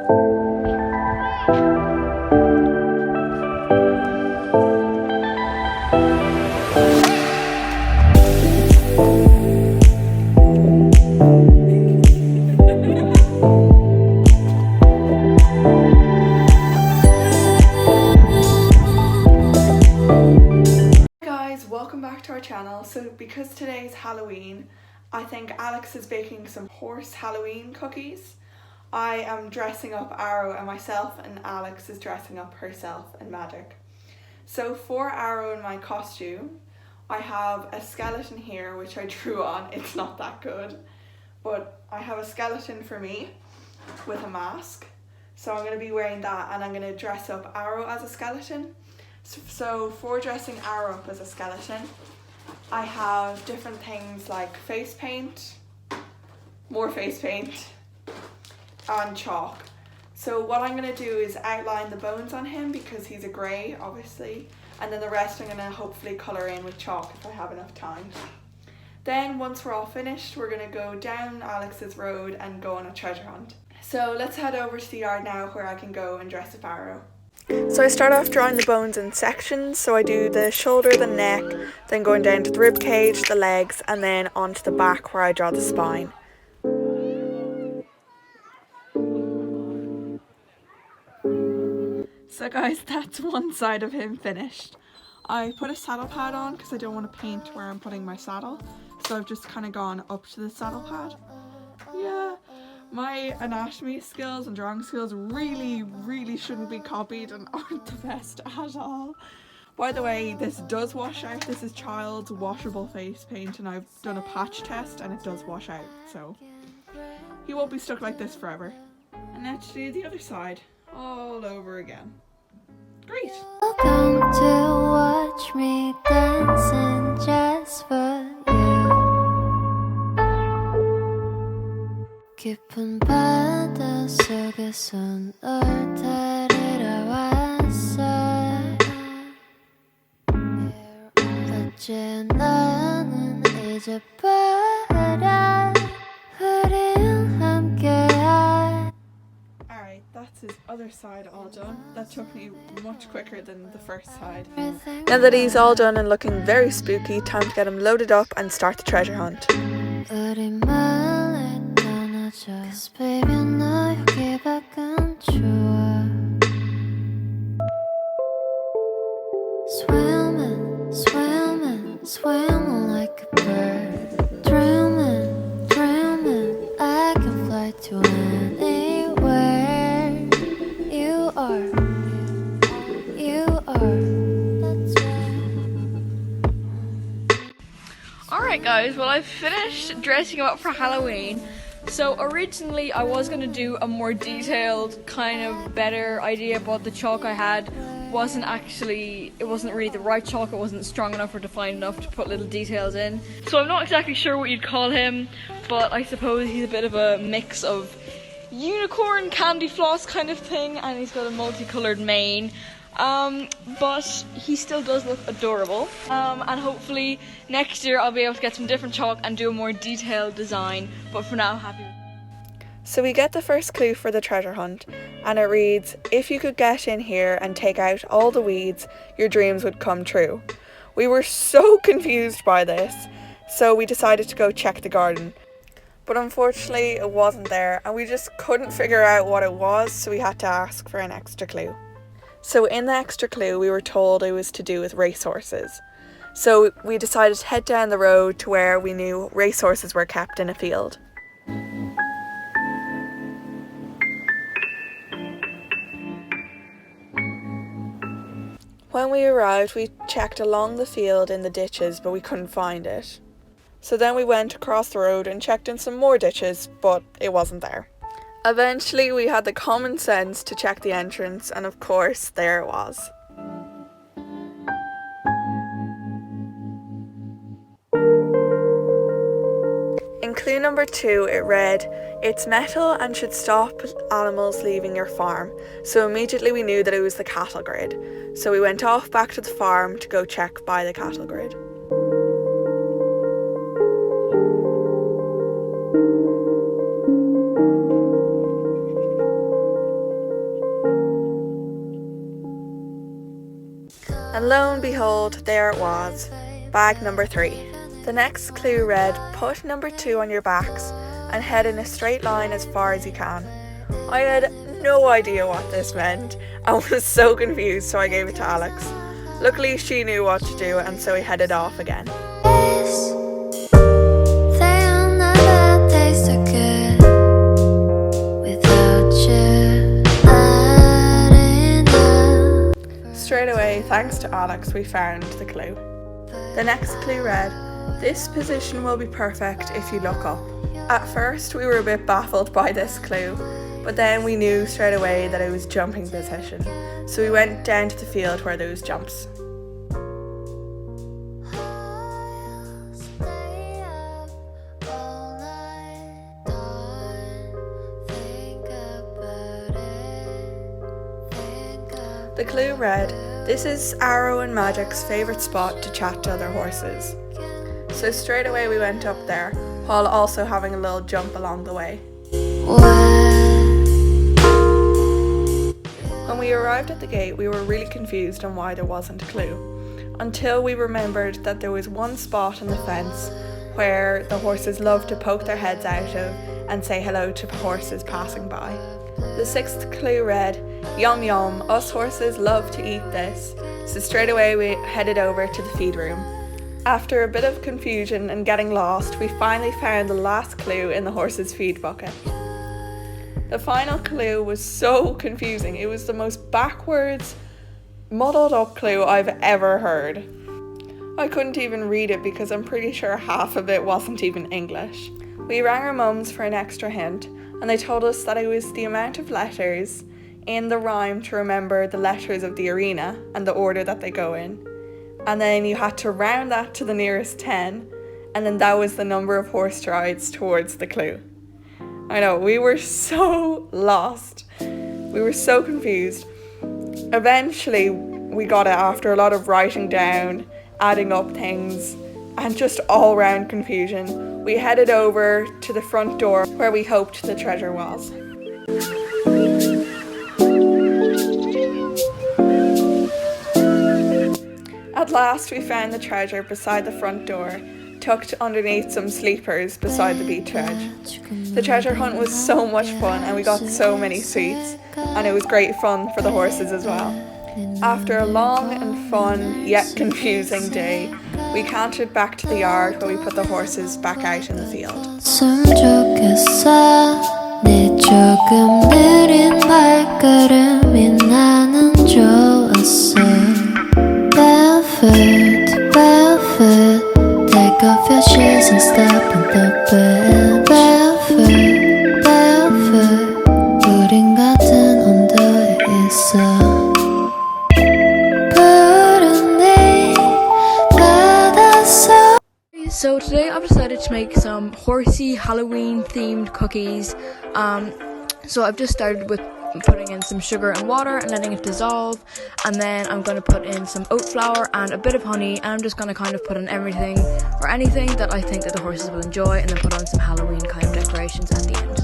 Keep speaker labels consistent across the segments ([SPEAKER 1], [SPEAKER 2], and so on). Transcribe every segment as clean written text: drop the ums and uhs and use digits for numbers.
[SPEAKER 1] Welcome back to our channel. So because today is Halloween, I think Alex is baking some horse Halloween cookies. I am dressing up Arrow and myself, and Alex is dressing up herself and Magic. So for Arrow in my costume, I have a skeleton here which I drew on. It's not that good, but I have a skeleton for me with a mask. So I'm going to be wearing that, and I'm going to dress up Arrow as a skeleton. So for dressing Arrow up as a skeleton, I have different things like face paint, more face paint, and chalk. So what I'm going to do is outline the bones on him because he's a grey, obviously, and then the rest I'm going to hopefully colour in with chalk if I have enough time. Then once we're all finished, we're going to go down Alex's road and go on a treasure hunt. So let's head over to the yard now where I can go and dress up Arrow. So I start off drawing the bones in sections, so I do the shoulder, the neck, then going down to the rib cage, the legs, and then onto the back where I draw the spine. So guys, that's one side of him finished. I put a saddle pad on because I don't want to paint where I'm putting my saddle, so I've just kind of gone up to the saddle pad. Yeah. My anatomy skills and drawing skills really shouldn't be copied and aren't the best at all. By the way, this does wash out. This is child's washable face paint, and I've done a patch test and it does wash out, so he won't be stuck like this forever. And now to do the other side all over again. Great!
[SPEAKER 2] Welcome to watch me dancing just for 깊은 바다 속에서 널 데리러 왔어 어째 나는 이제 버려 우린 함께야.
[SPEAKER 1] Alright, that's his other side all done. That took me much quicker than the first side. Now that he's all done and looking very spooky, time to get him loaded up and start the treasure hunt.
[SPEAKER 2] Cause baby 너 여기밖엔 좋아 Swimming, swimming, swimming like a bird Dreaming, dreaming, I can fly to anywhere You are, you are That's right
[SPEAKER 3] Alright guys, well I've finished dressing him up for Halloween. So originally I was going to do a more detailed, kind of better idea, but the chalk I had wasn't really the right chalk. It wasn't strong enough or defined enough to put little details in. So I'm not exactly sure what you'd call him, but I suppose he's a bit of a mix of unicorn candy floss kind of thing, and he's got a multicoloured mane. But he still does look adorable, and hopefully next year I'll be able to get some different chalk and do a more detailed design, but for now, happy with it.
[SPEAKER 1] So we get the first clue for the treasure hunt, and it reads, if you could get in here and take out all the weeds, your dreams would come true. We were so confused by this, so we decided to go check the garden. But unfortunately it wasn't there, and we just couldn't figure out what it was, so we had to ask for an extra clue. So in the extra clue we were told it was to do with racehorses. So we decided to head down the road to where we knew racehorses were kept in a field. When we arrived, we checked along the field in the ditches, but we couldn't find it. So then we went across the road and checked in some more ditches, but it wasn't there. Eventually we had the common sense to check the entrance, and of course there it was. In clue number 2 it read, it's metal and should stop animals leaving your farm. So immediately we knew that it was the cattle grid. So we went off back to the farm to go check by the cattle grid. And lo and behold, there it was, bag number 3. The next clue read, put number 2 on your backs and head in a straight line as far as you can. I had no idea what this meant and was so confused, so I gave it to Alex. Luckily she knew what to do, and so we headed off again. Straight away, thanks to Alex, we found the clue. The next clue read, this position will be perfect if you look up. At first we were a bit baffled by this clue, but then we knew straight away that it was jumping position, so we went down to the field where there was jumps. The clue read, this is Arrow and Magic's favourite spot to chat to other horses. So straight away we went up there, while also having a little jump along the way. When we arrived at the gate, we were really confused on why there wasn't a clue, until we remembered that there was one spot on the fence where the horses love to poke their heads out of and say hello to horses passing by. The 6th clue read, yum yum, us horses love to eat this. So straight away we headed over to the feed room. After a bit of confusion and getting lost, we finally found the last clue in the horse's feed bucket. The final clue was so confusing. It was the most backwards, muddled up clue I've ever heard. I couldn't even read it because I'm pretty sure half of it wasn't even English. We rang our mums for an extra hint, and they told us that it was the amount of letters in the rhyme to remember the letters of the arena and the order that they go in. And then you had to round that to the nearest 10, and then that was the number of horse strides towards the clue. I know, we were so lost. We were so confused. Eventually, we got it after a lot of writing down, adding up things, and just all round confusion. We headed over to the front door where we hoped the treasure was. At last we found the treasure beside the front door, tucked underneath some sleepers beside the beach edge. The treasure hunt was so much fun, and we got so many sweets, and it was great fun for the horses as well. After a long and fun yet confusing day, we cantered back to the yard where we put the horses back out in the field.
[SPEAKER 2] Barefoot, take off your shoes and step in the bed. Barefoot, 우린 같은 온도에 있어.
[SPEAKER 3] So today I've decided to make some horsey Halloween themed cookies. So I've just started with putting in some sugar and water and letting it dissolve, and then I'm going to put in some oat flour and a bit of honey, and I'm just going to kind of put in everything or anything that I think that the horses will enjoy, and then put on some Halloween kind of decorations at the end.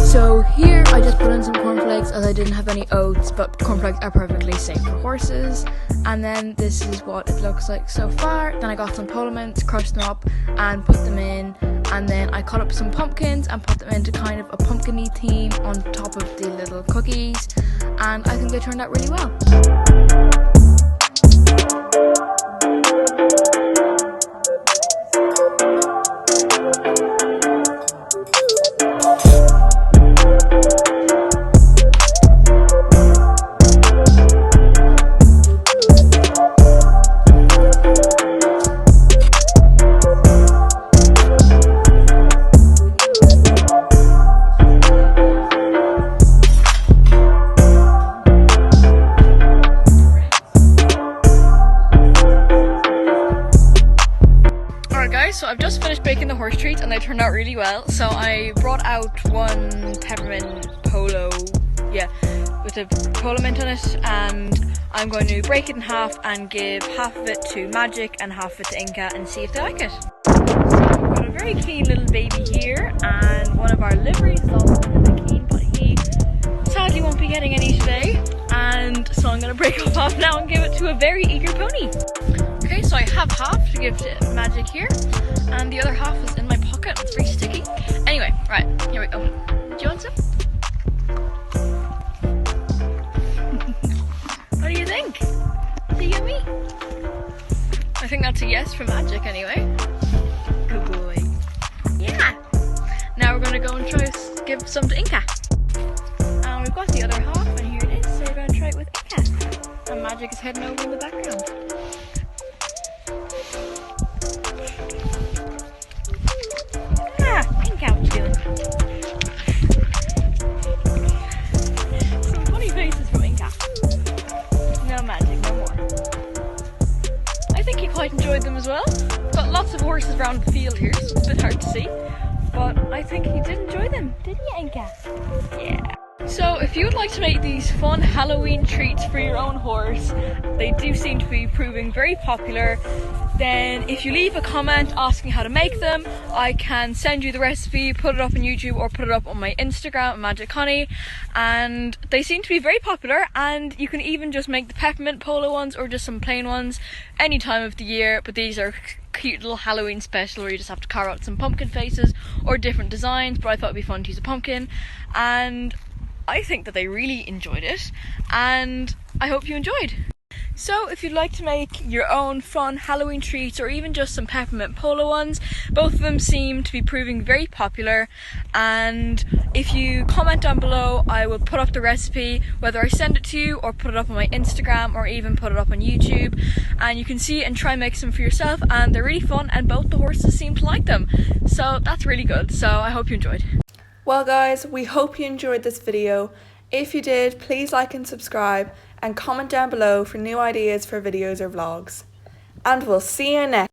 [SPEAKER 3] So here I just put in some cornflakes as I didn't have any oats, but cornflakes are perfectly safe for horses. And then this is what it looks like so far. Then I got some polo mints, crushed them up and put them in, and then I cut up some pumpkins and put them into kind of a pumpkin-y theme on top of the little cookies, and I think they turned out really well. So I've just finished baking the horse treats and they turned out really well. So I brought out one peppermint polo, with a polo mint on it, and I'm going to break it in half and give half of it to Magic and half of it to Inca and see if they like it. So we've got a very keen little baby here, and one of our liveries is also a little bit keen, but he sadly won't be getting any today. And so I'm going to break off half now and give it to a very eager pony. Okay, so I have half to give to Magic here, and the other half is in my pocket. It's very sticky. Anyway, right, here we go. Do you want some? What do you think? Is it yummy? I think that's a yes for Magic anyway. Good boy. Yeah! Now we're going to go and try to give some to Inca. And we've got the other half, and here it is, so we're going to try it with Inca. And Magic is heading over in the background. Inca, what you doing? Some funny faces from Inca. No Magic, no more. I think he quite enjoyed them as well. Got lots of horses around the field here, so it's a bit hard to see. But I think he did enjoy them, didn't you, Inca? Yeah. So if you would like to make these fun Halloween treats for your own horse, they do seem to be proving very popular, then if you leave a comment asking how to make them, I can send you the recipe, put it up on YouTube or put it up on my Instagram, Magic Honey, and they seem to be very popular. And you can even just make the peppermint polo ones or just some plain ones any time of the year, but these are cute little Halloween special where you just have to carve out some pumpkin faces or different designs, but I thought it'd be fun to use a pumpkin, and I think that they really enjoyed it, and I hope you enjoyed. So if you'd like to make your own fun Halloween treats or even just some peppermint polo ones, both of them seem to be proving very popular, and if you comment down below I will put up the recipe, whether I send it to you or put it up on my Instagram or even put it up on YouTube, and you can see and try and make some for yourself, and they're really fun and both the horses seem to like them, so that's really good. So I hope you enjoyed.
[SPEAKER 1] Well guys, we hope you enjoyed this video. If you did, please like and subscribe and comment down below for new ideas for videos or vlogs. And we'll see you next.